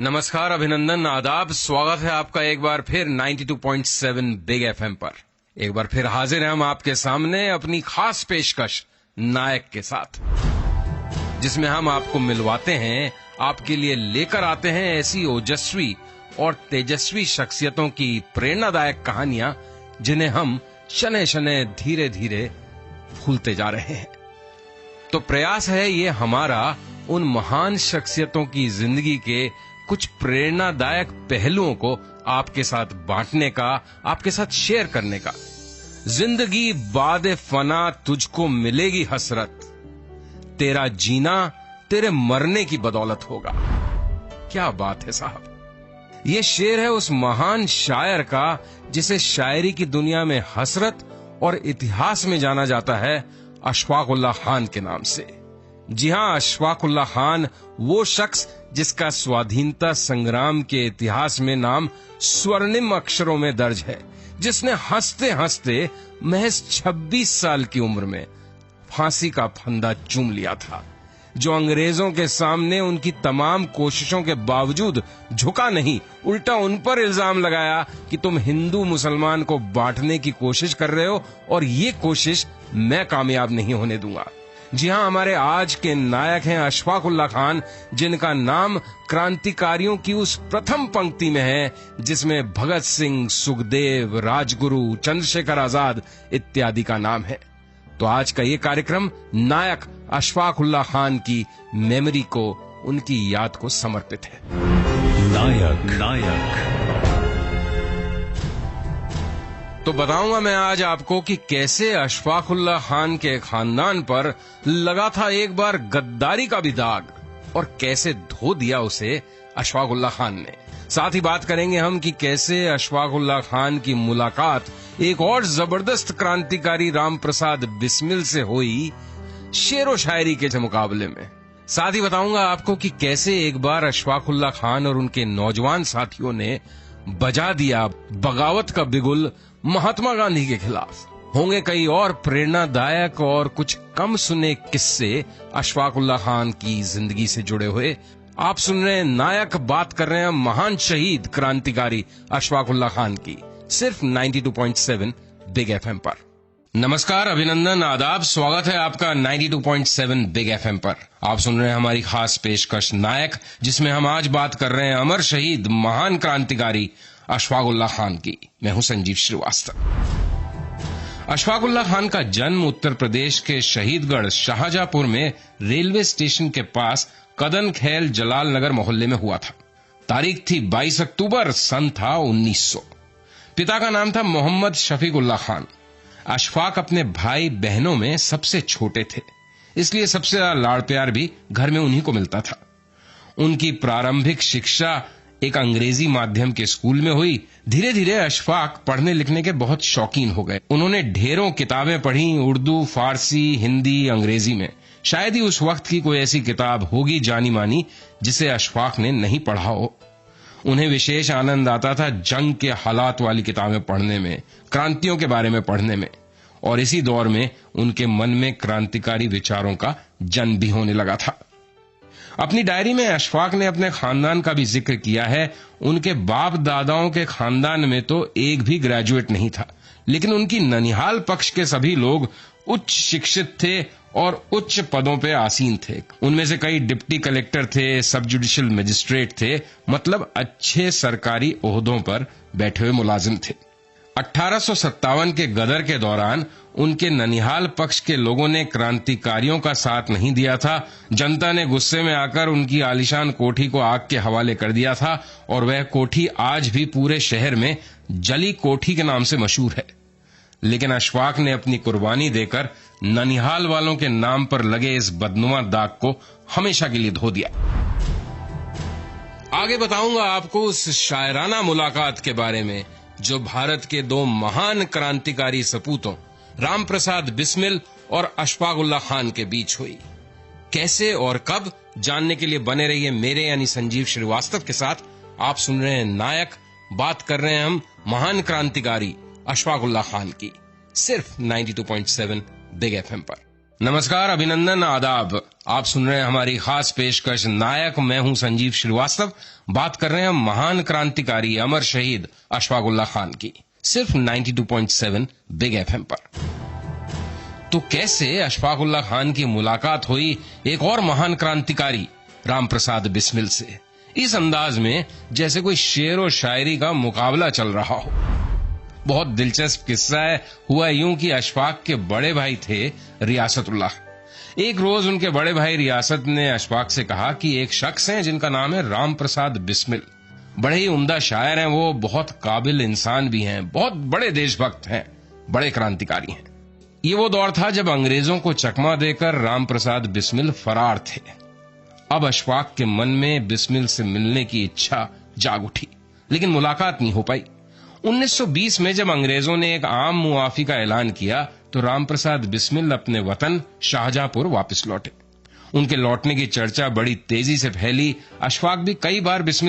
नमस्कार, अभिनंदन, आदाब। स्वागत है आपका एक बार फिर 92.7 बिग एफएम पर। एक बार फिर हाजिर हैं हम आपके सामने अपनी खास पेशकश नायक के साथ, जिसमें हम आपको मिलवाते हैं, आपके लिए लेकर आते हैं ऐसी ओजस्वी और तेजस्वी शख्सियतों की प्रेरणादायक कहानियां जिन्हें हम शनै शनै धीरे धीरे भूलते जा रहे हैं। तो प्रयास है ये हमारा उन महान शख्सियतों की जिंदगी के कुछ प्रेरणादायक पहलुओं को आपके साथ बांटने का, आपके साथ शेयर करने का। जिंदगी बादे फना तुझको मिलेगी हसरत, तेरा जीना तेरे मरने की बदौलत होगा। क्या बात है साहब। ये शेर है उस महान शायर का जिसे शायरी की दुनिया में हसरत और इतिहास में जाना जाता है अशफाक उल्लाह खान के नाम से। जी हां, अशफाक उल्लाह खान वो शख्स जिसका स्वाधीनता संग्राम के इतिहास में नाम स्वर्णिम अक्षरों में दर्ज है, जिसने हंसते हंसते महज 26 साल की उम्र में फांसी का फंदा चूम लिया था, जो अंग्रेजों के सामने उनकी तमाम कोशिशों के बावजूद झुका नहीं, उल्टा उन पर इल्जाम लगाया कि तुम हिंदू मुसलमान को बांटने की कोशिश कर रहे हो और ये कोशिश मैं कामयाब नहीं होने दूंगा। जी हां, हमारे आज के नायक हैं अशफाक उल्लाह खान, जिनका नाम क्रांतिकारियों की उस प्रथम पंक्ति में है जिसमें भगत सिंह, सुखदेव, राजगुरु, चंद्रशेखर आजाद इत्यादि का नाम है। तो आज का ये कार्यक्रम नायक अशफाक उल्लाह खान की मेमोरी को, उनकी याद को समर्पित है। नायक तो बताऊंगा मैं आज आपको कि कैसे अशफाक उल्लाह खान के खानदान पर लगा था एक बार गद्दारी का भी दाग और कैसे धो दिया उसे अशफाक उल्लाह खान ने। साथ ही बात करेंगे हम कि कैसे अशफाक उल्लाह खान की मुलाकात एक और जबरदस्त क्रांतिकारी राम प्रसाद बिस्मिल से हुई शेरो शायरी के मुकाबले में। साथ ही बताऊंगा आपको कि कैसे एक बार अशफाक उल्लाह खान और उनके नौजवान साथियों ने बजा दिया बगावत का बिगुल महात्मा गांधी के खिलाफ। होंगे कई और प्रेरणादायक और कुछ कम सुने किस्से अशफाक उल्लाह खान की जिंदगी से जुड़े हुए। आप सुन रहे हैं नायक, बात कर रहे हैं महान शहीद क्रांतिकारी अशफाक उल्लाह खान की, सिर्फ 92.7 बिग एफएम पर। नमस्कार, अभिनंदन, आदाब। स्वागत है आपका 92.7 बिग एफएम पर। आप सुन रहे हैं हमारी खास पेशकश नायक, जिसमें हम आज बात कर रहे हैं अमर शहीद महान क्रांतिकारी अशफाक उल्लाह खान की। मैं हूं संजीव श्रीवास्तव। अशफाक उल्लाह खान का जन्म उत्तर प्रदेश के शहीदगढ़ शाहजहांपुर में रेलवे स्टेशन के पास कदन खैल जलाल नगर मोहल्ले में हुआ था। तारीख थी 22 अक्टूबर, सन था 1900। पिता का नाम था मोहम्मद शफीक उल्लाह खान। अशफाक अपने भाई बहनों में सबसे छोटे थे, इसलिए सबसे ज्यादा लाड़ प्यार भी घर में उन्हीं को मिलता था। उनकी प्रारंभिक शिक्षा एक अंग्रेजी माध्यम के स्कूल में हुई। धीरे धीरे अशफाक पढ़ने लिखने के बहुत शौकीन हो गए। उन्होंने ढेरों किताबें पढ़ी, उर्दू, फारसी, हिंदी, अंग्रेजी में। शायद ही उस वक्त की कोई ऐसी किताब होगी जानी मानी जिसे अशफाक ने नहीं पढ़ा हो। उन्हें विशेष आनंद आता था जंग के हालात वाली किताबें पढ़ने में, क्रांतियों के बारे में पढ़ने में, और इसी दौर में उनके मन में क्रांतिकारी विचारों का जन्म भी होने लगा था। अपनी डायरी में अशफाक ने अपने खानदान का भी जिक्र किया है। उनके बाप दादाओं के खानदान में तो एक भी ग्रेजुएट नहीं था, लेकिन उनकी ननिहाल पक्ष के सभी लोग उच्च शिक्षित थे और उच्च पदों पे आसीन थे। उनमें से कई डिप्टी कलेक्टर थे, सब जुडिशियल मजिस्ट्रेट थे, मतलब अच्छे सरकारी ओहदों पर बैठे हुए मुलाजिम थे। 1857 के गदर के दौरान उनके ननिहाल पक्ष के लोगों ने क्रांतिकारियों का साथ नहीं दिया था। जनता ने गुस्से में आकर उनकी आलीशान कोठी को आग के हवाले कर दिया था और वह कोठी आज भी पूरे शहर में जली कोठी के नाम से मशहूर है। लेकिन अशफाक ने अपनी कुर्बानी देकर ननिहाल वालों के नाम पर लगे इस बदनुमा दाग को हमेशा के लिए धो दिया। आगे बताऊंगा आपको उस शायराना मुलाकात के बारे में जो भारत के दो महान क्रांतिकारी सपूतों राम प्रसाद बिस्मिल और अशफाक उल्लाह खान के बीच हुई। कैसे और कब, जानने के लिए बने रहिए मेरे यानी संजीव श्रीवास्तव के साथ। आप सुन रहे हैं नायक, बात कर रहे हैं हम महान क्रांतिकारी अशफाक उल्लाह खान की, सिर्फ 92.7 बिग एफएम पर। नमस्कार, अभिनंदन, आदाब। आप सुन रहे हैं हमारी खास पेशकश नायक। मैं हूं संजीव श्रीवास्तव। बात कर रहे हैं महान क्रांतिकारी अमर शहीद अशफाक उल्लाह खान की, सिर्फ 92.7 बिग एफएम पर। तो कैसे अशफाक उल्लाह खान की मुलाकात हुई एक और महान क्रांतिकारी राम प्रसाद बिस्मिल से, इस अंदाज में जैसे कोई शेर और शायरी का मुकाबला चल रहा हो। बहुत दिलचस्प किस्सा है। हुआ यूं कि अशफाक के बड़े भाई थे रियासतुल्लाह। एक रोज उनके बड़े भाई रियासत ने अशफाक से कहा कि एक शख्स हैं जिनका नाम है राम प्रसाद बिस्मिल, बड़े ही उम्दा शायर हैं, वो बहुत काबिल इंसान भी हैं, बहुत बड़े देशभक्त हैं, बड़े क्रांतिकारी हैं। ये वो दौर था जब अंग्रेजों को चकमा देकर राम प्रसाद बिस्मिल फरार थे। अब अशफाक के मन में बिस्मिल से मिलने की इच्छा जाग उठी, लेकिन मुलाकात नहीं हो पाई। 1920 में जब अंग्रेजों ने एक आम मुआफी का ऐलान किया तो राम प्रसाद बिस्मिल अपने वतन शाहजहांपुर वापस लौटे। उनके लौटने की चर्चा बड़ी तेजी से फैली। अशफाक भी कई बार बिस्मिल